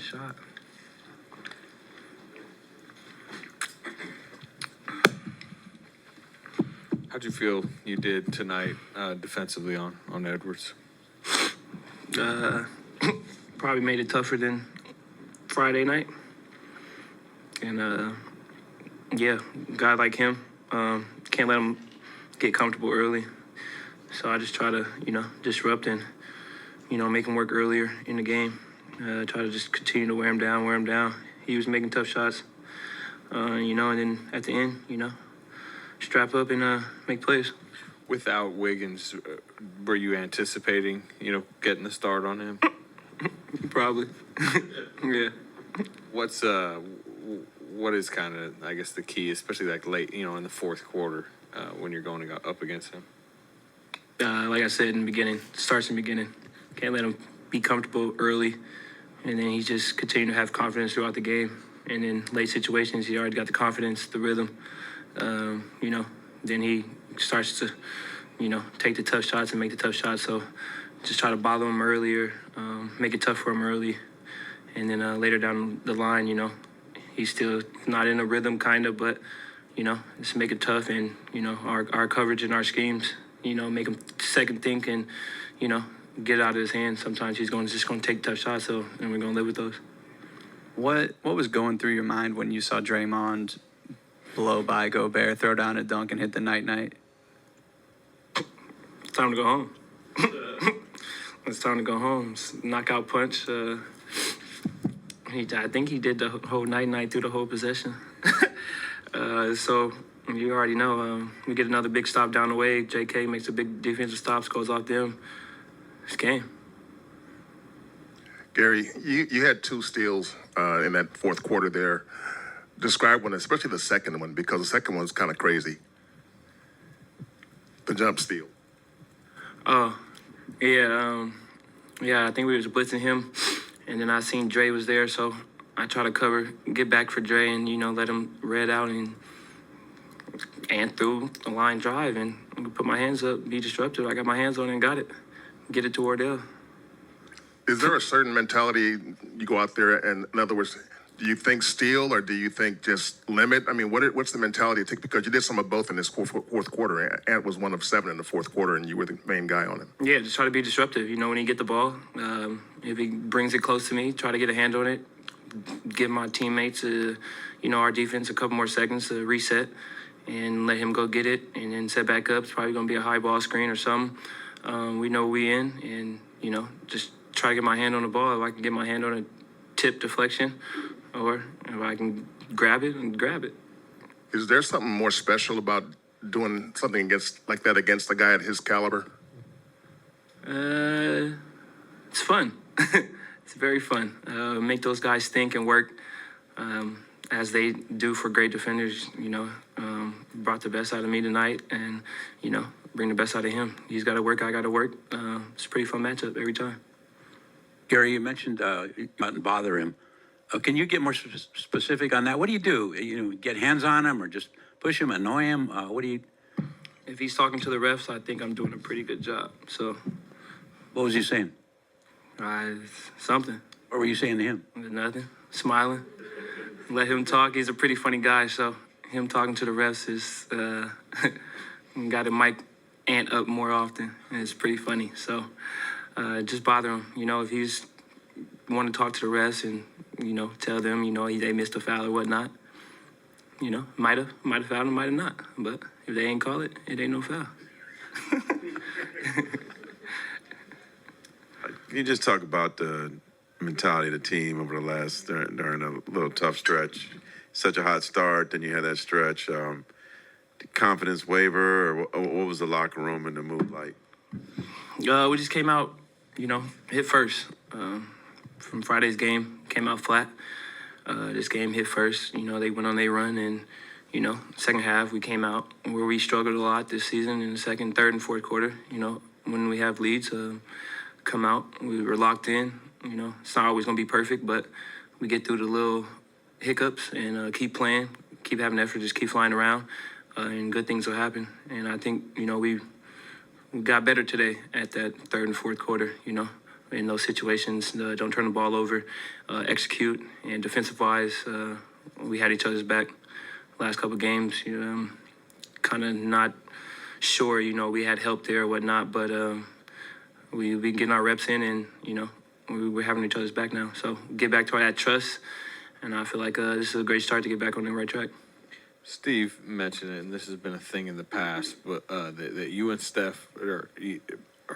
shot. How'd you feel you did tonight defensively on Edwards? Probably made it tougher than Friday night. And, yeah, guy like him, can't let him get comfortable early. So I just try to, disrupt and, make him work earlier in the game. Try to just continue to wear him down. He was making tough shots, and then at the end, strap up and make plays. Without Wiggins, were you anticipating, getting the start on him? Probably. Yeah. What is kind of, I guess, the key, especially like late, in the fourth quarter when you're going up against him? Like I said in the beginning, starts in the beginning. Can't let him be comfortable early, and then he just continue to have confidence throughout the game. And in late situations, he already got the confidence, the rhythm. Then he starts to, take the tough shots and make the tough shots. So just try to bother him earlier, make it tough for him early. And then later down the line, he's still not in a rhythm kind of, but, just make it tough. And, our coverage and our schemes, make him second think and, get it out of his hands. Sometimes he's just going to take tough shots, and we're going to live with those. What was going through your mind when you saw Draymond blow by Gobert, throw down a dunk, and hit the night-night? It's time to go home. It's time to go home. Knockout punch. I think he did the whole night through the whole possession. So you already know. We get another big stop down the way. JK makes a big defensive stop, goes off them. It's game. Gary, you had 2 steals in that fourth quarter there. Describe one, especially the second one, because the second one's kind of crazy. The jump steal. Oh, yeah. I think we was blitzing him, and then I seen Dray was there, so I try to get back for Dray, and let him red out and through the line drive, and put my hands up, be disruptive. I got my hands on it and got it. Get it to Wardell. Is there a certain mentality you go out there, and in other words, do you think steal or do you think just limit? I mean, what's the mentality you take? Because you did some of both in this fourth quarter. Ant was 1 of 7 in the fourth quarter, and you were the main guy on it. Yeah, just try to be disruptive. When you get the ball, if he brings it close to me, try to get a hand on it. Give my teammates, our defense a couple more seconds to reset and let him go get it and then set back up. It's probably going to be a high ball screen or something. We know we in and, just try to get my hand on the ball. If I can get my hand on a tip deflection or if I can grab it. Is there something more special about doing something like that against a guy at his caliber? It's fun. It's very fun. Make those guys think and work as they do for great defenders. Brought the best out of me tonight and, bring the best out of him. He's got to work, I got to work. It's a pretty fun matchup every time. Gary, you mentioned you mightn't bother him. Can you get more specific on that? What do you do? Get hands on him or just push him, annoy him? What do you... If he's talking to the refs, I think I'm doing a pretty good job. So, What was he saying? Something. What were you saying to him? Nothing. Smiling. Let him talk. He's a pretty funny guy, so him talking to the refs is got to mic Ant up more often, and it's pretty funny. So just bother him. If he's want to talk to the refs and tell them they missed a foul or whatnot. Might have fouled him, might have not. But if they ain't call it, it ain't no foul. Can you just talk about the mentality of the team over the last during a little tough stretch? Such a hot start, then you had that stretch. Did confidence waver, or what was the locker room and the mood like? We just came out, hit first. From Friday's game, came out flat. This game hit first. They went on their run, and second half we came out where we struggled a lot this season in the second, third, and fourth quarter. When we have leads. Come out. We were locked in. It's not always going to be perfect, but we get through the little hiccups and keep playing, keep having effort, just keep flying around, and good things will happen. And I think, we got better today at that third and fourth quarter, in those situations. Don't turn the ball over, execute, and defensive-wise, we had each other's back last couple games. Kind of not sure, we had help there or whatnot, but we been getting our reps in, and we're having each other's back now. So get back to that trust, and I feel like this is a great start to get back on the right track. Steve mentioned it, and this has been a thing in the past, but that you and Steph are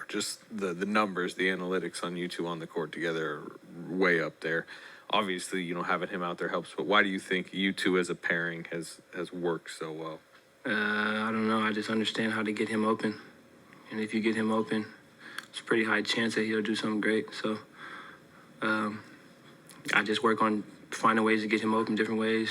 just the numbers, the analytics on you two on the court together are way up there. Obviously, having him out there helps, but why do you think you two as a pairing has worked so well? I don't know. I just understand how to get him open, and if you get him open, it's a pretty high chance that he'll do something great. So I just work on finding ways to get him open different ways.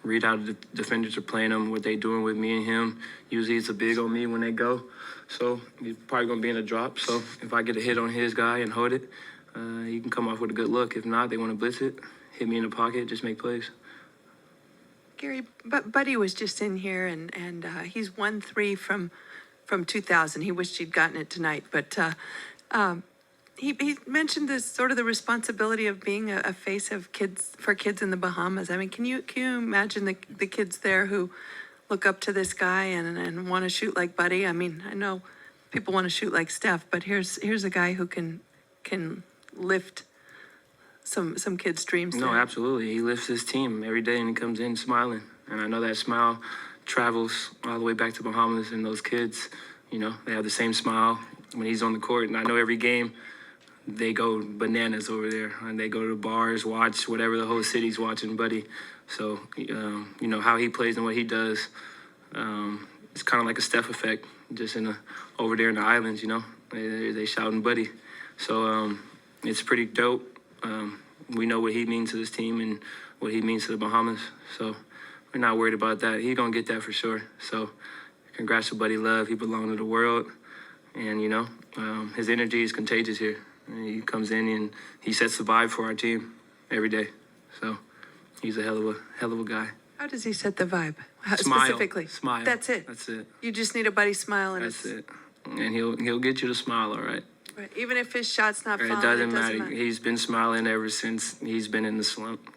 Read how the defenders are playing him, what they doing with me and him. Usually it's a big on me when they go. So he's probably going to be in a drop. So if I get a hit on his guy and hold it, he can come off with a good look. If not, they want to blitz it, hit me in the pocket, just make plays. Gary, but Buddy was just in here, and he's 1-3 from 2000. He wished he'd gotten it tonight, but he mentioned this sort of the responsibility of being a face of kids in the Bahamas. I mean, can you imagine the kids there who look up to this guy and want to shoot like Buddy? I mean, I know people want to shoot like Steph, but here's a guy who can lift some kids' dreams. No, there. absolutely. He lifts his team every day, and he comes in smiling. And I know that smile travels all the way back to Bahamas, and those kids, they have the same smile when he's on the court. And I know every game they go bananas over there, and they go to the bars, watch whatever the whole city's watching Buddy. So, how he plays and what he does, it's kind of like a Steph effect, just over there in the islands, they shouting Buddy. So it's pretty dope. We know what he means to this team and what he means to the Bahamas. So we're not worried about that. He's going to get that for sure. So congrats to Buddy Love. He belongs to the world. And, his energy is contagious here. And he comes in and he sets the vibe for our team every day. So he's a hell of a guy. How does he set the vibe? Smile. Specifically? Smile. That's it. That's it. You just need a Buddy smile, and That's it. And he'll get you to smile, all right? Right. Even if his shot's not falling, It doesn't matter. He's been smiling ever since he's been in the slump.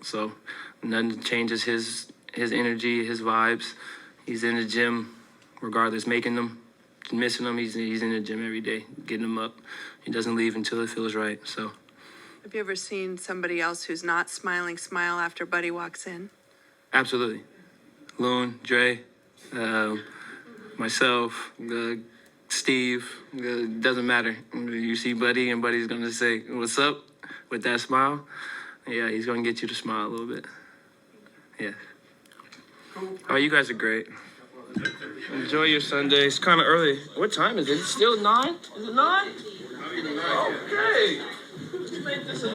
So nothing changes his energy, his vibes. He's in the gym regardless, making them, missing them. He's in the gym every day, getting them up. He doesn't leave until it feels right. So Have you ever seen somebody else who's not smiling smile after Buddy walks in? absolutely. Loon, Dray, myself, Steve, doesn't matter. You see Buddy, and Buddy's going to say, "What's up?" with that smile. Yeah, he's going to get you to smile a little bit. Yeah. Oh, you guys are great. Enjoy your Sunday. It's kind of early. What time is it? It's still 9? Is it 9? Okay. Let's make this a